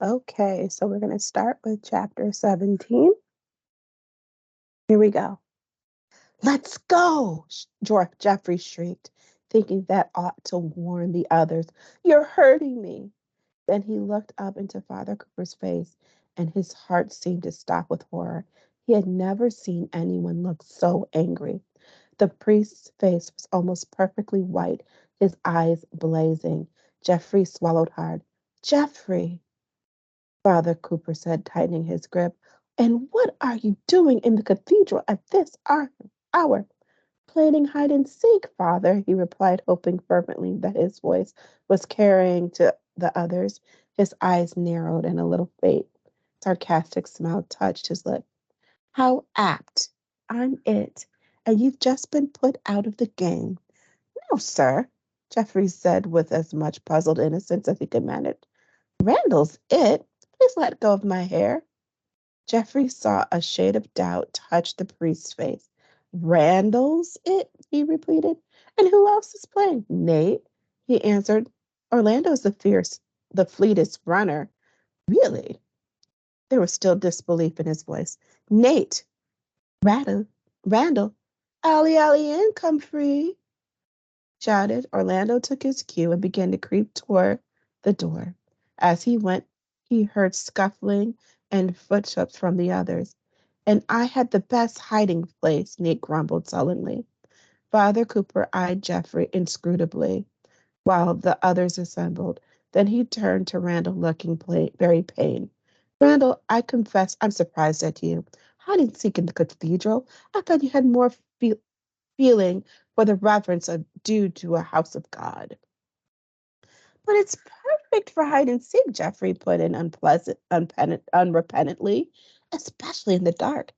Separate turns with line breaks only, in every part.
Okay, so we're going to start with chapter 17. Here we go. Let's go! Jeffrey shrieked, thinking that ought to warn the others. You're hurting me. Then he looked up into Father Cooper's face, and his heart seemed to stop with horror. He had never seen anyone look so angry. The priest's face was almost perfectly white, his eyes blazing. Jeffrey swallowed hard. Jeffrey, Father Cooper said, tightening his grip. And what are you doing in the cathedral at this hour? Playing hide and seek, Father, he replied, hoping fervently that his voice was carrying to the others. His eyes narrowed and a little faint, sarcastic smile touched his lip. How apt. I'm it. And you've just been put out of the game. No, sir, Geoffrey said with as much puzzled innocence as he could manage. Randall's it. Please let go of my hair. Geoffrey saw a shade of doubt touch the priest's face. Randall's it, he repeated. And who else is playing? Nate, he answered. Orlando's the fleetest runner. Really? There was still disbelief in his voice. Nate, Randall, Randall, Allie Ann, come free, shouted. Orlando took his cue and began to creep toward the door. As he went, he heard scuffling and footsteps from the others. And I had the best hiding place, Nate grumbled sullenly. Father Cooper eyed Geoffrey inscrutably while the others assembled. Then he turned to Randall, looking very pained. Randall, I confess I'm surprised at you. Hide and seek in the cathedral. I thought you had more feeling for the reverence due to a house of God. But it's perfect for hide and seek, Geoffrey put in unrepentantly, especially in the dark.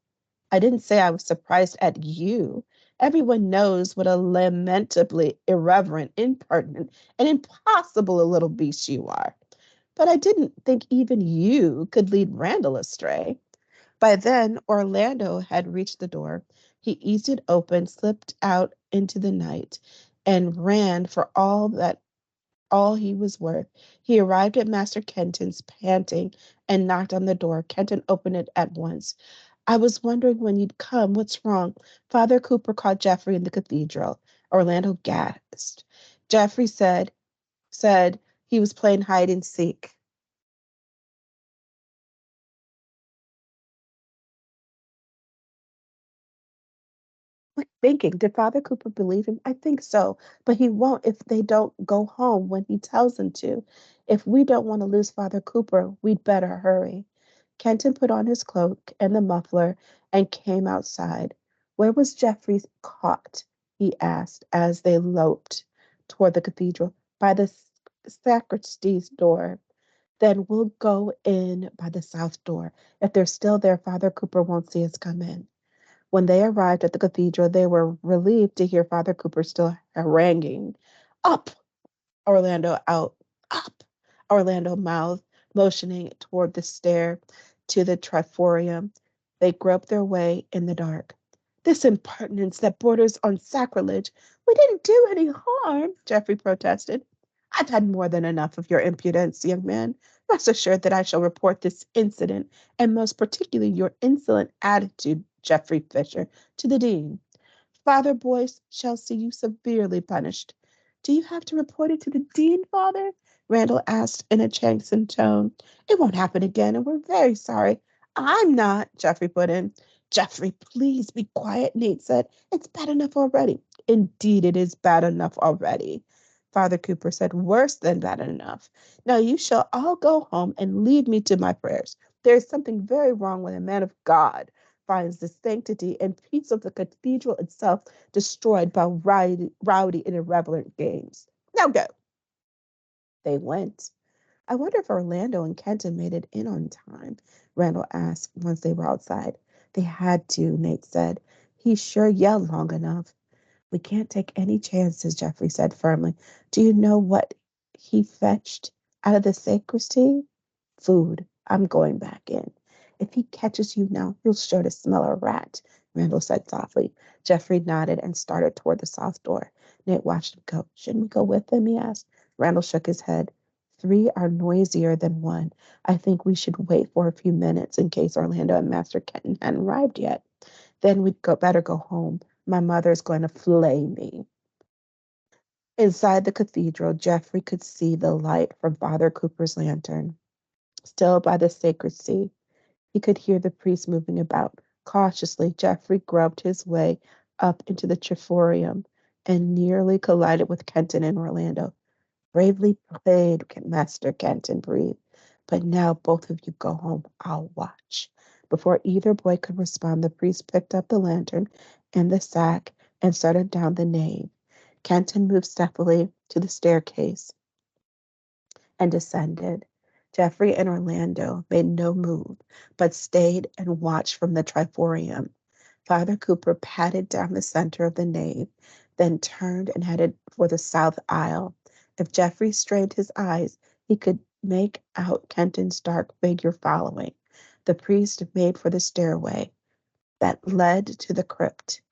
I didn't say I was surprised at you. Everyone knows what a lamentably irreverent, impertinent, and impossible a little beast you are. But I didn't think even you could lead Randall astray. By then, Orlando had reached the door. He eased it open, slipped out into the night, and ran for all he was worth. He arrived at Master Kenton's panting and knocked on the door. Kenton opened it at once. I was wondering when you'd come. What's wrong? Father Cooper caught Geoffrey in the cathedral. Orlando gasped. Geoffrey said he was playing hide and seek. What thinking? Did Father Cooper believe him? I think so, but he won't if they don't go home when he tells them to. If we don't want to lose Father Cooper, we'd better hurry. Kenton put on his cloak and the muffler and came outside. Where was Geoffrey caught? He asked as they loped toward the cathedral. By the sacristy's door. Then we'll go in by the south door. If they're still there, Father Cooper won't see us come in. When they arrived at the cathedral, they were relieved to hear Father Cooper still haranguing. Up! Orlando out. Up! Orlando mouthed, motioning toward the stair to the triforium. They groped their way in the dark. This impertinence that borders on sacrilege. We didn't do any harm, Geoffrey protested. I've had more than enough of your impudence, young man. Rest assured that I shall report this incident, and most particularly your insolent attitude, Geoffrey Fisher, to the dean. Father Boyce shall see you severely punished. Do you have to report it to the dean, Father? Randall asked in a chastened tone. It won't happen again, and we're very sorry. I'm not, Geoffrey put in. Geoffrey, please be quiet, Nate said. It's bad enough already. Indeed, it is bad enough already. Father Cooper said, worse than bad enough. Now you shall all go home and leave me to my prayers. There is something very wrong when a man of God finds the sanctity and peace of the cathedral itself destroyed by rowdy and irreverent games. Now go. They went. I wonder if Orlando and Kenton made it in on time, Randall asked once they were outside. They had to, Nate said. He sure yelled long enough. We can't take any chances, Geoffrey said firmly. Do you know what he fetched out of the sacristy? Food. I'm going back in. If he catches you now, he'll sure to smell a rat, Randall said softly. Geoffrey nodded and started toward the south door. Nate watched him go. Shouldn't we go with him? He asked. Randall shook his head. Three are noisier than one. I think we should wait for a few minutes in case Orlando and Master Kenton hadn't arrived yet. Then we'd better go home. My mother's going to flay me. Inside the cathedral, Geoffrey could see the light from Father Cooper's lantern. Still by the sacred sea, he could hear the priest moving about. Cautiously, Geoffrey groped his way up into the triforium and nearly collided with Kenton and Orlando. Bravely played, Master Kenton breathed. But now both of you go home. I'll watch. Before either boy could respond, the priest picked up the lantern and the sack and started down the nave. Kenton moved stealthily to the staircase and descended. Geoffrey and Orlando made no move, but stayed and watched from the triforium. Father Cooper padded down the center of the nave, then turned and headed for the south aisle. If Geoffrey strained his eyes, he could make out Kenton's dark figure following. The priest made for the stairway that led to the crypt.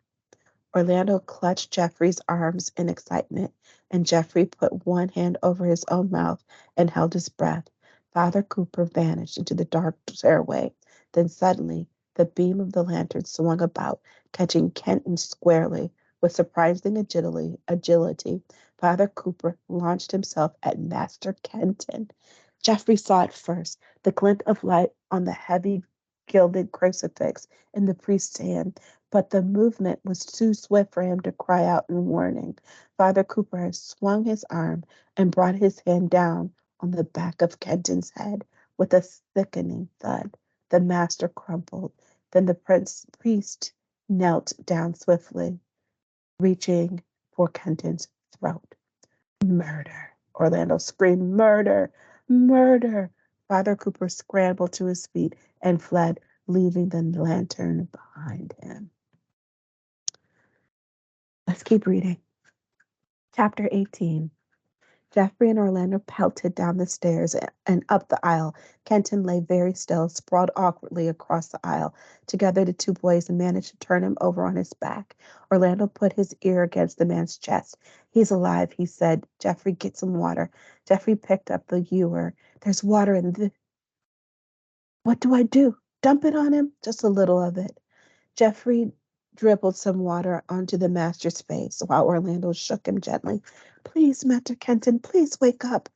Orlando clutched Geoffrey's arms in excitement, and Geoffrey put one hand over his own mouth and held his breath. Father Cooper vanished into the dark stairway. Then suddenly, the beam of the lantern swung about, catching Kenton squarely. With surprising agility, Father Cooper launched himself at Master Kenton. Geoffrey saw it first, the glint of light on the heavy gilded crucifix in the priest's hand, but the movement was too swift for him to cry out in warning. Father Cooper had swung his arm and brought his hand down on the back of Kenton's head with a sickening thud. The master crumpled. Then the priest knelt down swiftly, reaching for Kenton's throat. Murder! Orlando screamed, murder! Murder! Father Cooper scrambled to his feet and fled, leaving the lantern behind him. Let's keep reading. Chapter 18. Geoffrey and Orlando pelted down the stairs and up the aisle. Kenton lay very still, sprawled awkwardly across the aisle. Together, the two boys managed to turn him over on his back. Orlando put his ear against the man's chest. He's alive, he said. Geoffrey, get some water. Geoffrey picked up the ewer. There's water in the... What do I do? Dump it on him? Just a little of it. Geoffrey dribbled some water onto the master's face while Orlando shook him gently. Please, Master Kenton, please wake up.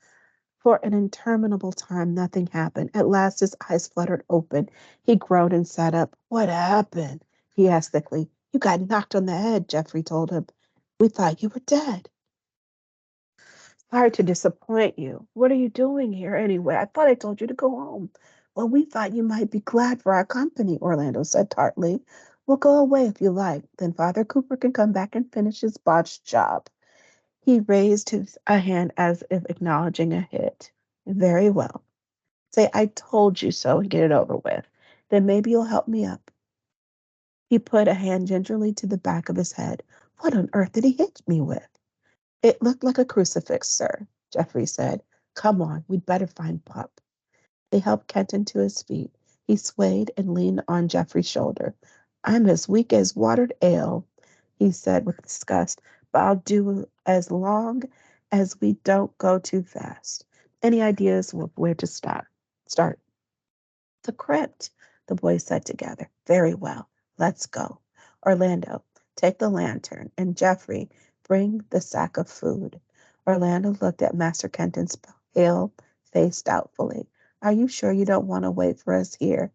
For an interminable time, nothing happened. At last, his eyes fluttered open. He groaned and sat up. What happened? He asked thickly. You got knocked on the head, Geoffrey told him. We thought you were dead. Sorry to disappoint you. What are you doing here anyway? I thought I told you to go home. Well, we thought you might be glad for our company, Orlando said tartly. We'll go away if you like. Then Father Cooper can come back and finish his botched job. He raised a hand as if acknowledging a hit. Very well. Say, I told you so and get it over with. Then maybe you'll help me up. He put a hand gingerly to the back of his head. What on earth did he hit me with? It looked like a crucifix, sir, Geoffrey said. Come on, we'd better find Pup. They helped Kenton to his feet. He swayed and leaned on Geoffrey's shoulder. I'm as weak as watered ale, he said with disgust, but I'll do as long as we don't go too fast. Any ideas of where to start? The crypt, the boys said together. Very well, let's go. Orlando, take the lantern, and Geoffrey, bring the sack of food. Orlando looked at Master Kenton's pale face doubtfully. Are you sure you don't want to wait for us here?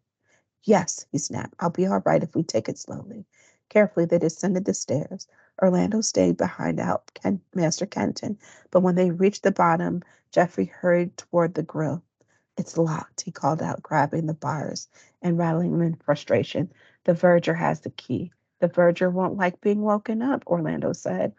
Yes, he snapped. I'll be all right if we take it slowly. Carefully, they descended the stairs. Orlando stayed behind to help Master Kenton, but when they reached the bottom, Geoffrey hurried toward the grill. It's locked, he called out, grabbing the bars and rattling them in frustration. The verger has the key. The verger won't like being woken up, Orlando said.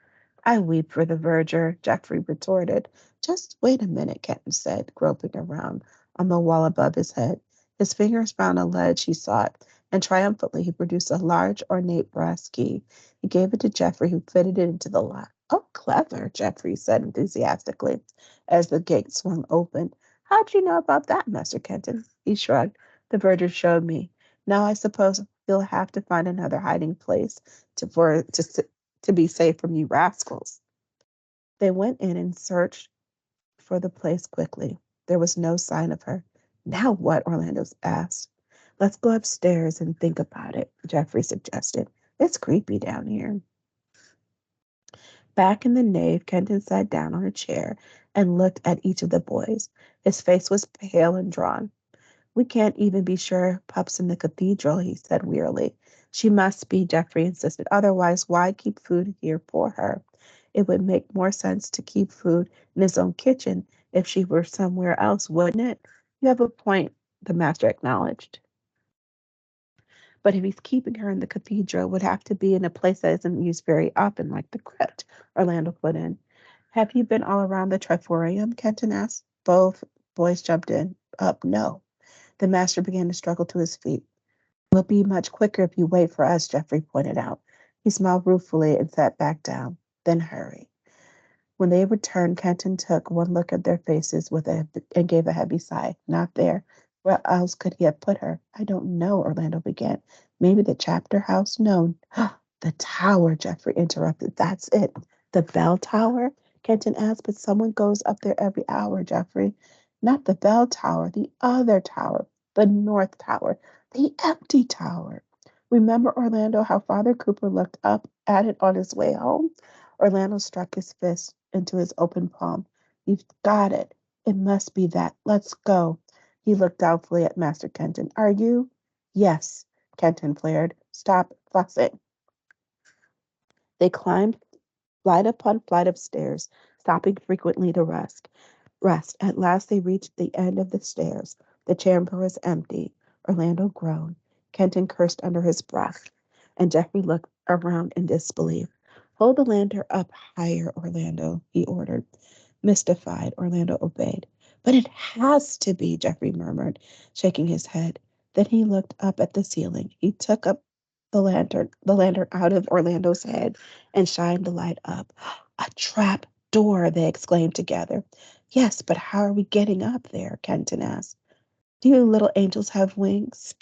I weep for the verger, Geoffrey retorted. Just wait a minute, Kenton said, groping around on the wall above his head. His fingers found a ledge he sought, and triumphantly he produced a large, ornate brass key. He gave it to Geoffrey, who fitted it into the lock. Oh, clever, Geoffrey said enthusiastically as the gate swung open. How'd you know about that, Master Kenton? He shrugged. The verger showed me. Now I suppose you'll have to find another hiding place to be safe from you rascals. They went in and searched for the place quickly. There was no sign of her. Now what? Orlando asked. Let's go upstairs and think about it, Jeffrey suggested. It's creepy down here. Back in the nave, Kenton sat down on a chair and looked at each of the boys. His face was pale and drawn. We can't even be sure Pup's in the cathedral, he said wearily. She must be, Geoffrey insisted. Otherwise, why keep food here for her? It would make more sense to keep food in his own kitchen if she were somewhere else, wouldn't it? You have a point, the master acknowledged. But if he's keeping her in the cathedral, it would have to be in a place that isn't used very often, like the crypt, Orlando put in. Have you been all around the triforium? Kenton asked. Both boys jumped in. Up, no. The master began to struggle to his feet. We'll be much quicker if you wait for us, Geoffrey pointed out. He smiled ruefully and sat back down. Then hurry. When they returned, Kenton took one look at their faces and gave a heavy sigh. Not there. Where else could he have put her? I don't know, Orlando began. Maybe the chapter house? No. The tower, Geoffrey interrupted. That's it. The bell tower? Kenton asked, but someone goes up there every hour, Geoffrey. Not the bell tower, the other tower, the north tower, the empty tower. Remember, Orlando, how Father Cooper looked up at it on his way home? Orlando struck his fist into his open palm. You've got it. It must be that. Let's go. He looked doubtfully at Master Kenton. Are you? Yes, Kenton flared. Stop fussing. They climbed flight upon flight of stairs, stopping frequently to rest. At last they reached the end of the stairs. The chamber was empty. Orlando groaned. Kenton cursed under his breath, and Geoffrey looked around in disbelief. Hold the lantern up higher, Orlando, he ordered. Mystified, Orlando obeyed. But it has to be, Geoffrey murmured, shaking his head. Then he looked up at the ceiling. He took up the lantern out of Orlando's head and shined the light up. A trap door, they exclaimed together. Yes, but how are we getting up there? Kenton asked. Do you little angels have wings?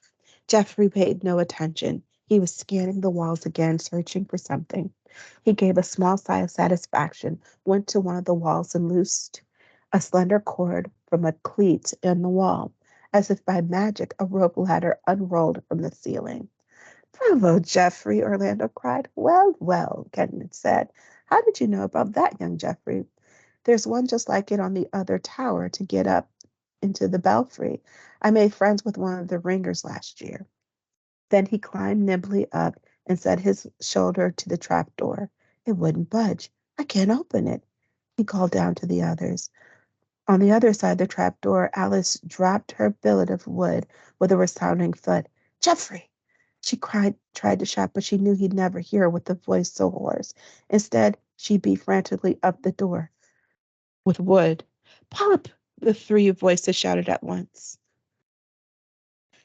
Geoffrey paid no attention. He was scanning the walls again, searching for something. He gave a small sigh of satisfaction, went to one of the walls and loosed a slender cord from a cleat in the wall. As if by magic, a rope ladder unrolled from the ceiling. Bravo, Geoffrey, Orlando cried. Well, well, Kenton said. How did you know about that, young Geoffrey? There's one just like it on the other tower to get up into the belfry. I made friends with one of the ringers last year. Then he climbed nimbly up and set his shoulder to the trap door. It wouldn't budge. I can't open it, he called down to the others. On the other side of the trap door, Alice dropped her billet of wood with a resounding thud. Geoffrey! She tried to shout, but she knew he'd never hear her with a voice so hoarse. Instead, she beat frantically up the door with wood. Pop! The three voices shouted at once.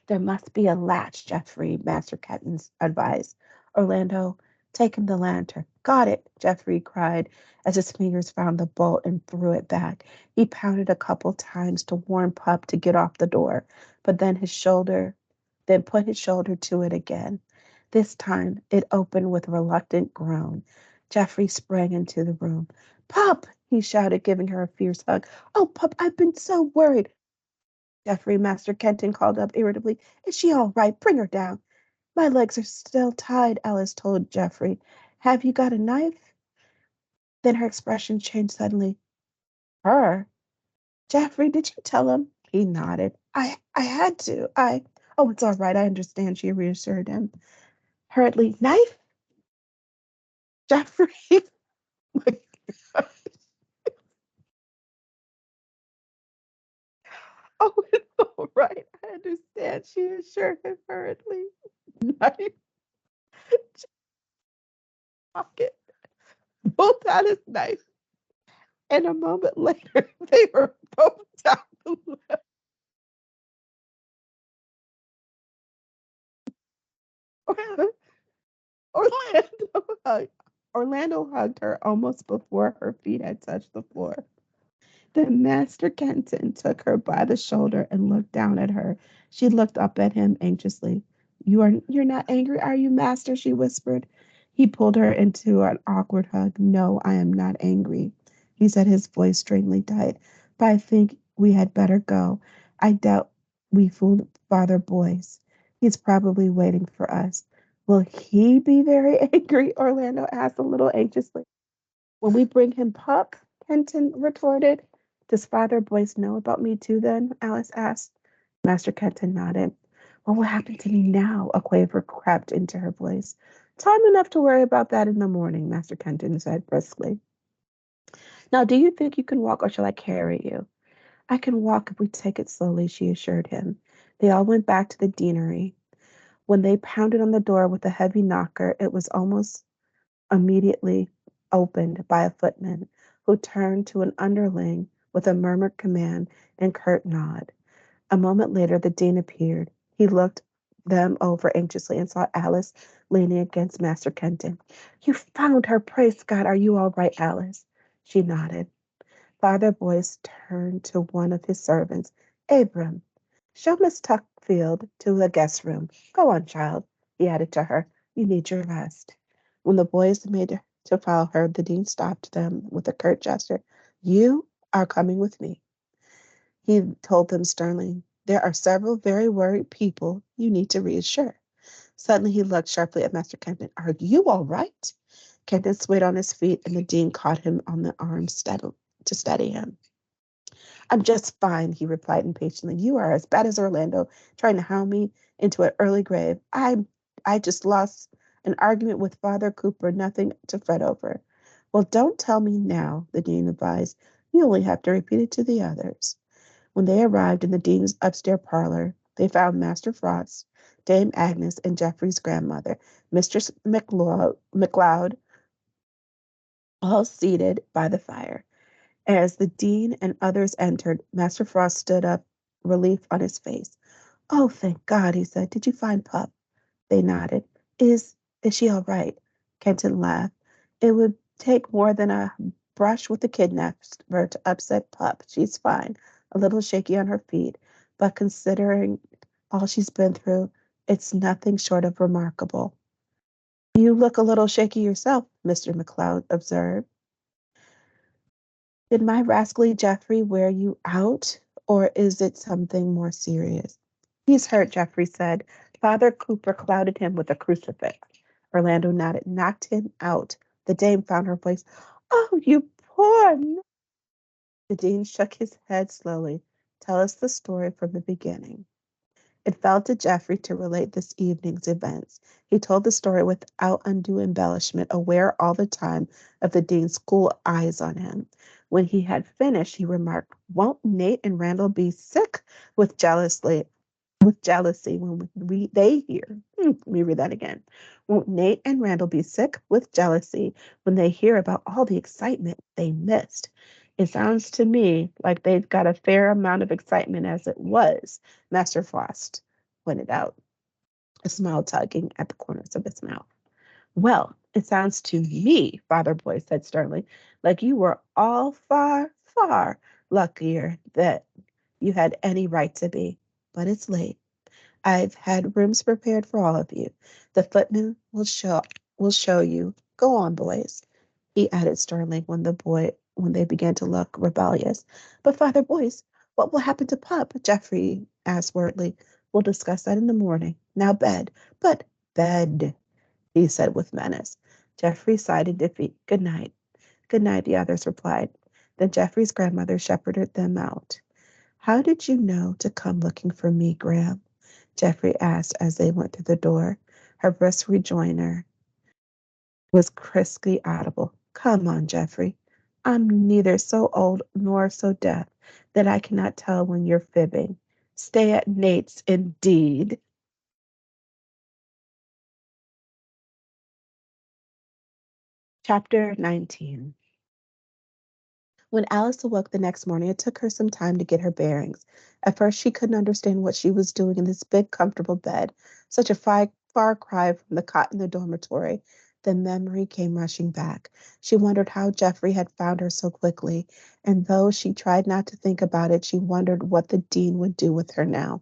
There must be a latch, Geoffrey, Master Kenton advised. Orlando, take him the lantern. Got it, Geoffrey cried as his fingers found the bolt and threw it back. He pounded a couple times to warn Pup to get off the door, but then put his shoulder to it again. This time it opened with a reluctant groan. Geoffrey sprang into the room. Pup, he shouted, giving her a fierce hug. Oh, Pup, I've been so worried. Geoffrey, Master Kenton called up irritably. Is she all right? Bring her down. My legs are still tied, Alice told Geoffrey. Have you got a knife? Then her expression changed suddenly. Her? Geoffrey, did you tell him? He nodded. I had to. Oh, it's all right. I understand, she reassured him. Hurriedly, knife? Geoffrey. Oh, it's all right. I understand, she assured him hurriedly. Knife pocket. Pulled out his knife. And a moment later, they were both down the left. Orlando hugged, Orlando hugged her almost before her feet had touched the floor. Then Master Kenton took her by the shoulder and looked down at her. She looked up at him anxiously. You're not angry, are you, Master? She whispered. He pulled her into an awkward hug. No, I am not angry, he said, his voice strangely tight. But I think We had better go. I doubt we fooled Father Boyce. He's probably waiting for us. Will he be very angry? Orlando asked a little anxiously. When we bring him pup, Kenton retorted. Does Father Boyce know about me too then? Alice asked. Master Kenton nodded. What will happen to me now? A quaver crept into her voice. Time enough to worry about that in the morning, Master Kenton said briskly. Now, do you think you can walk or shall I carry you? I can walk if we take it slowly, she assured him. They all went back to the deanery. When they pounded on the door with a heavy knocker, it was almost immediately opened by a footman, who turned to an underling with a murmured command and curt nod. A moment later, the dean appeared. He looked them over anxiously and saw Alice leaning against Master Kenton. You found her, praise God. Are you all right, Alice? She nodded. Father Boyce turned to one of his servants. Abram, show Miss Tuckfield to the guest room. Go on, child, he added to her. You need your rest. When the boys made to follow her, the dean stopped them with a curt gesture. You are coming with me, he told them sternly. There are several very worried people you need to reassure. Suddenly he looked sharply at Master Kenton. Are you all right? Kenton swayed on his feet, and the dean caught him on the arm to steady him. I'm just fine, he replied impatiently. You are as bad as Orlando, trying to hound me into an early grave. I just lost an argument with Father Cooper, nothing to fret over. Well, don't tell me now, the dean advised. You only have to repeat it to the others. When they arrived in the dean's upstairs parlor, they found Master Frost, Dame Agnes, and Geoffrey's grandmother, Mistress MacLeod, all seated by the fire. As the dean and others entered, Master Frost stood up, relief on his face. Oh, thank God, he said. Did you find Pup? They nodded. Is she all right? Kenton laughed. It would take more than a brush with the kidnapper to upset Pup. She's fine, a little shaky on her feet, but considering all she's been through, it's nothing short of remarkable. You look a little shaky yourself, Mr. MacLeod observed. Did my rascally Geoffrey wear you out, or is it something more serious? He's hurt, Geoffrey said. Father Cooper clouded him with a crucifix. Orlando nodded. Knocked him out. The dame found her voice. Oh, you poor... The dean shook his head slowly. Tell us the story from the beginning. It fell to Geoffrey to relate this evening's events. He told the story without undue embellishment, aware all the time of the dean's cool eyes on him. When he had finished, he remarked, Won't Nate and Randall be sick with jealousy when they hear. Let me read that again. Won't Nate and Randall be sick with jealousy when they hear about all the excitement they missed? It sounds to me like they've got a fair amount of excitement as it was, Master Frost pointed out, a smile tugging at the corners of his mouth. Well, it sounds to me, Father Boy said sternly, like you were all far, far luckier that you had any right to be. But it's late. I've had rooms prepared for all of you. The footman will show you. Go on, boys, he added sternly when they began to look rebellious. But Father Boyce, what will happen to Pup? Geoffrey asked worriedly. We'll discuss that in the morning. Now bed. But bed, he said with menace. Geoffrey sighed in defeat. Good night. Good night, the others replied. Then Geoffrey's grandmother shepherded them out. How did you know to come looking for me, Graham? Geoffrey asked as they went through the door. Her brisk rejoinder was crisply audible. Come on, Geoffrey. I'm neither so old nor so deaf that I cannot tell when you're fibbing. Stay at Nate's, indeed. Chapter 19. When Alice awoke the next morning, it took her some time to get her bearings. At first, she couldn't understand what she was doing in this big, comfortable bed, such a far cry from the cot in the dormitory. Then memory came rushing back. She wondered how Geoffrey had found her so quickly, and though she tried not to think about it, she wondered what the dean would do with her now.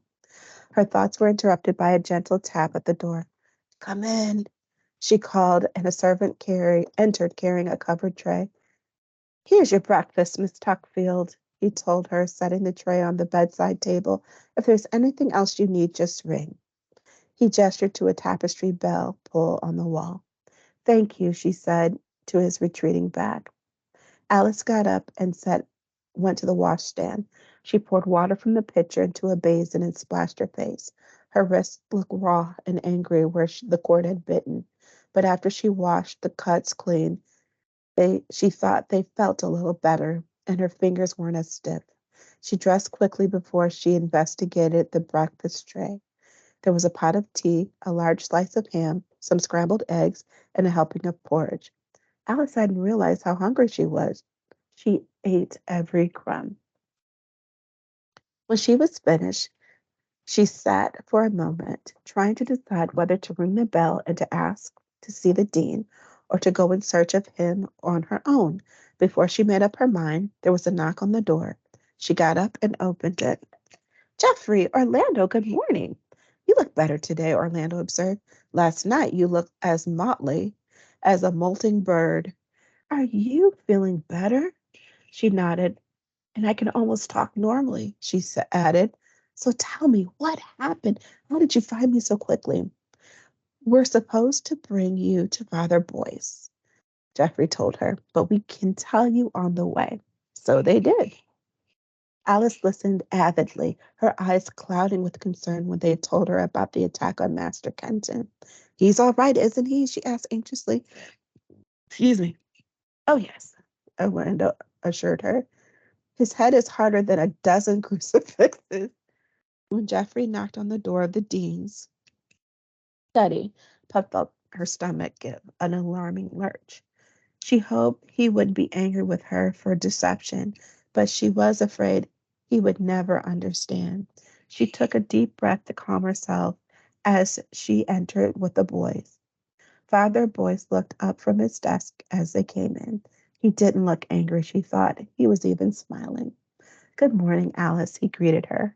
Her thoughts were interrupted by a gentle tap at the door. Come in, she called, and a servant entered carrying a covered tray. Here's your breakfast, Miss Tuckfield. he told her, setting the tray on the bedside table. If there's anything else you need, just ring. He gestured to a tapestry bell pull on the wall. Thank you, she said to his retreating back. Alice got up and went to the washstand. She poured water from the pitcher into a basin and splashed her face. Her wrists looked raw and angry where the cord had bitten. But after she washed the cuts clean, she thought they felt a little better, and her fingers weren't as stiff. She dressed quickly before she investigated the breakfast tray. There was a pot of tea, a large slice of ham, some scrambled eggs, and a helping of porridge. Alice hadn't realized how hungry she was. She ate every crumb. When she was finished, she sat for a moment, trying to decide whether to ring the bell and to ask to see the dean, or to go in search of him on her own. Before she made up her mind, there was a knock on the door. She got up and opened it. Geoffrey, Orlando, good morning. You look better today, Orlando observed. Last night you looked as motley as a molting bird. Are you feeling better? She nodded. And I can almost talk normally, she added. So tell me, what happened? How did you find me so quickly? We're supposed to bring you to Father Boyce, Geoffrey told her, but we can tell you on the way. So they did. Alice listened avidly, her eyes clouding with concern when they told her about the attack on Master Kenton. He's all right, isn't he? She asked anxiously. Excuse me. Oh, yes, Orlando assured her. His head is harder than a dozen crucifixes. When Geoffrey knocked on the door of the dean's study, Puff felt her stomach give an alarming lurch. She hoped he wouldn't be angry with her for deception, but she was afraid he would never understand. She took a deep breath to calm herself as she entered with the boys. Father Boyce looked up from his desk as they came in. He didn't look angry, she thought. He was even smiling. Good morning, Alice, he greeted her.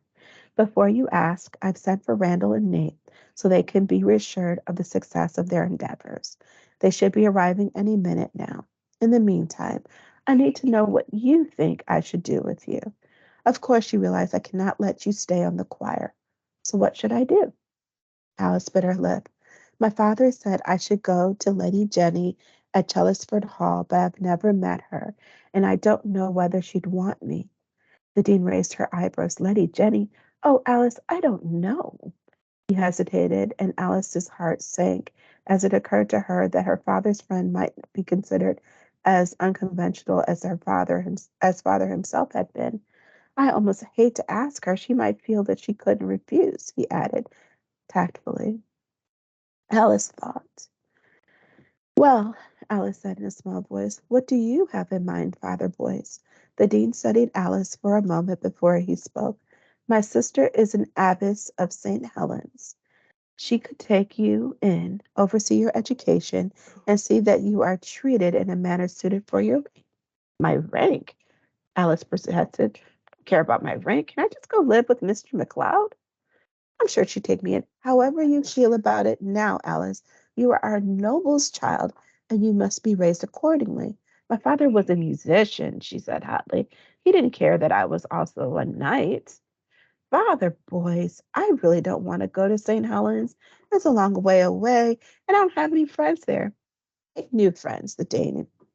Before you ask, I've sent for Randall and Nate so they can be reassured of the success of their endeavors. They should be arriving any minute now. In the meantime, I need to know what you think I should do with you. Of course, you realize I cannot let you stay on the choir. So what should I do? Alice bit her lip. My father said I should go to Lady Jenny at Chelmsford Hall, but I've never met her, and I don't know whether she'd want me. The dean raised her eyebrows. Lady Jenny, oh, Alice, I don't know. He hesitated, and Alice's heart sank as it occurred to her that her father's friend might be considered as unconventional as as father himself had been. I almost hate to ask her. She might feel that she couldn't refuse, he added tactfully. Alice thought. Well, Alice said in a small voice, what do you have in mind, Father Boyce? The dean studied Alice for a moment before he spoke. My sister is an abbess of St. Helens. She could take you in, oversee your education, and see that you are treated in a manner suited for your rank. My rank? Alice persisted. Care about my rank? Can I just go live with Mr. McLeod? I'm sure she'd take me in. However you feel about it now, Alice, you are our noble's child, and you must be raised accordingly. My father was a musician, she said hotly. He didn't care that I was also a knight. Father, boys, I really don't want to go to St. Helens. It's a long way away, and I don't have any friends there. Make new friends, the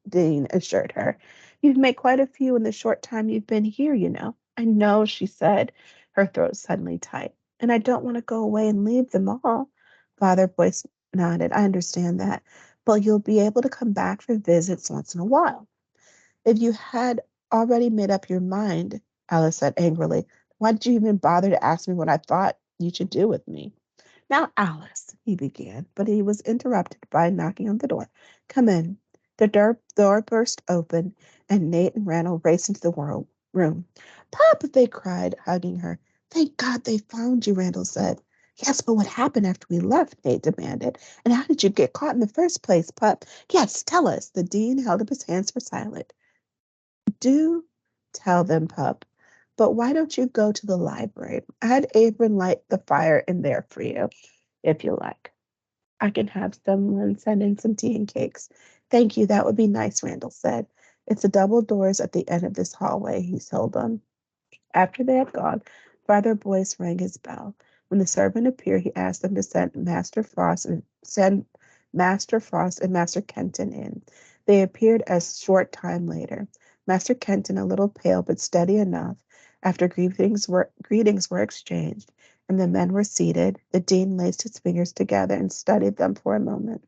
dean assured her. You've made quite a few in the short time you've been here, you know. I know, she said, her throat suddenly tight. And I don't want to go away and leave them all. Father Boyce nodded. I understand that. But you'll be able to come back for visits once in a while. If you had already made up your mind, Alice said angrily, why did you even bother to ask me what I thought you should do with me? Now, Alice, he began, but he was interrupted by a knocking on the door. Come in. The door burst open, and Nate and Randall raced into the room. Pop, they cried, hugging her. Thank God they found you, Randall said. Yes, but what happened after we left? Nate demanded. And how did you get caught in the first place, Pup? Yes, tell us. The dean held up his hands for silence. Do tell them, Pup. But why don't you go to the library? I had Abram light the fire in there for you, if you like. I can have someone send in some tea and cakes. Thank you, that would be nice, Randall said. It's the double doors at the end of this hallway, he told them. After they had gone, Father Boyce rang his bell. When the servant appeared, he asked them to send Master Frost and Master Kenton in. They appeared a short time later. Master Kenton, a little pale but steady enough, after greetings were exchanged, and the men were seated, the dean laced his fingers together and studied them for a moment.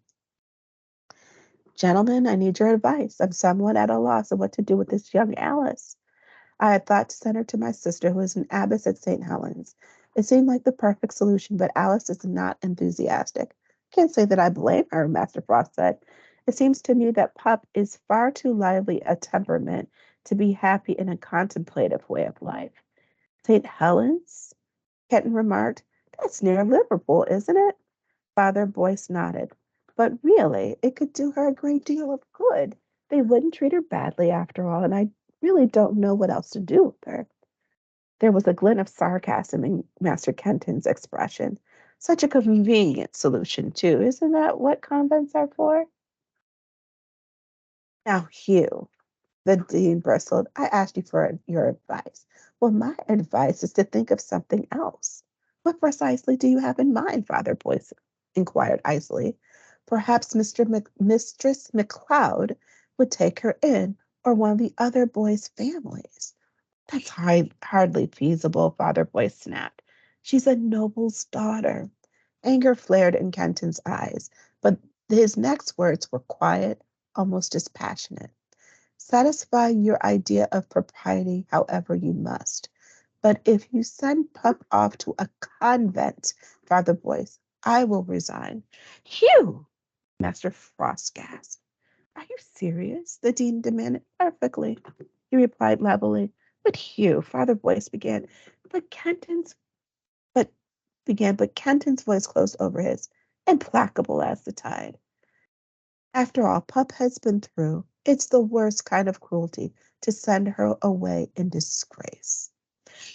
Gentlemen, I need your advice. I'm somewhat at a loss of what to do with this young Alice. I had thought to send her to my sister, who is an abbess at St. Helens. It seemed like the perfect solution, but Alice is not enthusiastic. Can't say that I blame her, Master Frost said. It seems to me that Pup is far too lively a temperament to be happy in a contemplative way of life. St. Helens? Kenton remarked. That's near Liverpool, isn't it? Father Boyce nodded. But really, it could do her a great deal of good. They wouldn't treat her badly after all, and I really don't know what else to do with her. There was a glint of sarcasm in Master Kenton's expression. Such a convenient solution, too. Isn't that what convents are for? Now, Hugh, the dean bristled. I asked you for your advice. Well, my advice is to think of something else. What precisely do you have in mind, Father Boyce inquired icily. Perhaps Mistress McLeod would take her in, or one of the other boys' families. That's hardly feasible, Father Boyce snapped. She's a noble's daughter. Anger flared in Kenton's eyes, but his next words were quiet, almost dispassionate. Satisfy your idea of propriety however you must. But if you send Pup off to a convent, Father Boyce, I will resign. Hugh! Master Frost gasped. Are you serious? The dean demanded. Perfectly, he replied levelly. But Hugh, Father Boyce began, but Kenton's but but Kenton's voice closed over his, implacable as the tide. After all Pup has been through, it's the worst kind of cruelty to send her away in disgrace.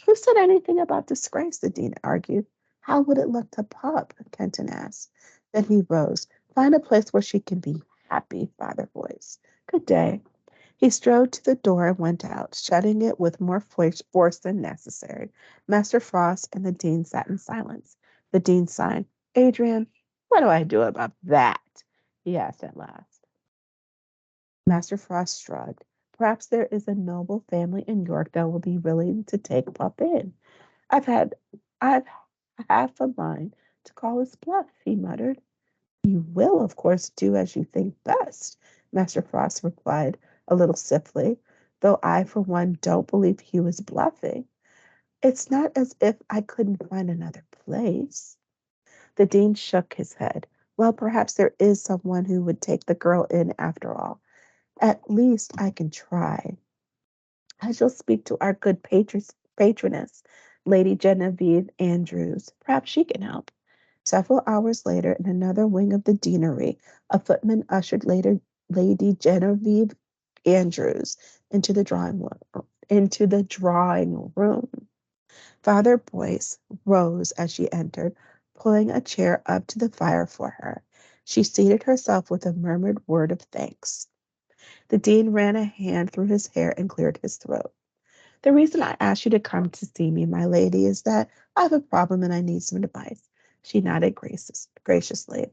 Who said anything about disgrace? The dean argued. How would it look to Pup? Kenton asked. Then he rose. Find a place where she can be happy, Father Boyce. Good day. He strode to the door and went out, shutting it with more force than necessary. Master Frost and the dean sat in silence. The dean sighed. Adrian, what do I do about that? He asked at last. Master Frost shrugged. Perhaps there is a noble family in York that will be willing to take Pup in. I've half a mind to call his bluff, he muttered. You will, of course, do as you think best, Master Frost replied a little stiffly, though I, for one, don't believe he was bluffing. It's not as if I couldn't find another place. The dean shook his head. Well, perhaps there is someone who would take the girl in after all. At least I can try. I shall speak to our good patroness, Lady Genevieve Andrews. Perhaps she can help. Several hours later, in another wing of the deanery, a footman ushered Lady Genevieve Andrews into the drawing room. Father Boyce rose as she entered, pulling a chair up to the fire for her. She seated herself with a murmured word of thanks. The dean ran a hand through his hair and cleared his throat. The reason I asked you to come to see me, my lady, is that I have a problem and I need some advice. She nodded graciously.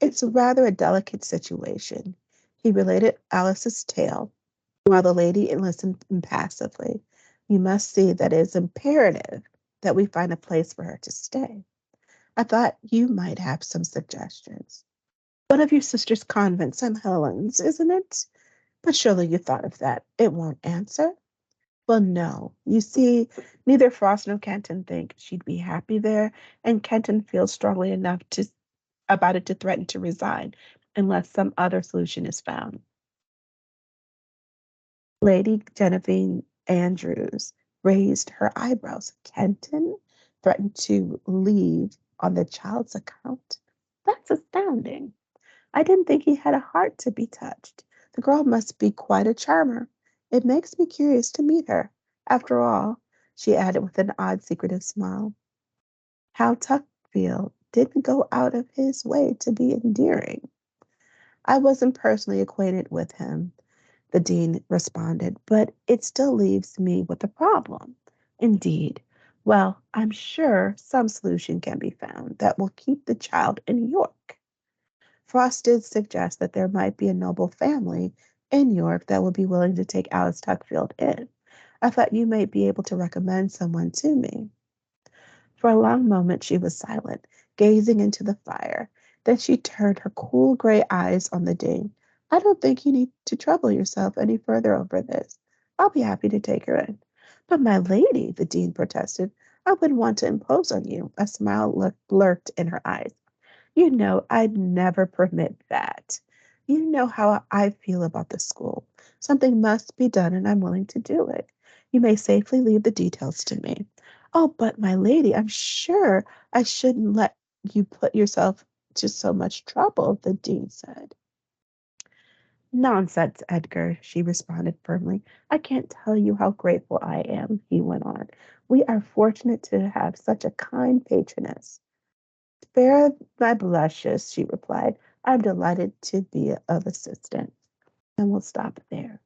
It's rather a delicate situation. He related Alice's tale, while the lady listened impassively. You must see that it is imperative that we find a place for her to stay. I thought you might have some suggestions. One of your sister's convents, St. Helens, isn't it? But surely you thought of that. It won't answer. Well, no. You see, neither Frost nor Kenton think she'd be happy there, and Kenton feels strongly enough about it to threaten to resign unless some other solution is found. Lady Genevieve Andrews raised her eyebrows. Kenton threatened to leave on the child's account? That's astounding. I didn't think he had a heart to be touched. The girl must be quite a charmer. It makes me curious to meet her. After all, she added with an odd secretive smile, how Tuckfield didn't go out of his way to be endearing. I wasn't personally acquainted with him. the dean responded, but it still leaves me with a problem. Indeed. Well, I'm sure some solution can be found that will keep the child in New York. Frost did suggest that there might be a noble family in York that would be willing to take Alice Tuckfield in. I thought you might be able to recommend someone to me. For a long moment she was silent, gazing into the fire. Then she turned her cool gray eyes on the dean. I don't think you need to trouble yourself any further over this. I'll be happy to take her in. But my lady, the dean protested, I wouldn't want to impose on you. A smile lurked in her eyes. You know, I'd never permit that. You know how I feel about the school. Something must be done, and I'm willing to do it. You may safely leave the details to me. Oh, but my lady, I'm sure I shouldn't let you put yourself to so much trouble, the dean said. Nonsense, Edgar, she responded firmly. I can't tell you how grateful I am, he went on. We are fortunate to have such a kind patroness. Spare my blushes, she replied. I'm delighted to be of assistance. And we'll stop there.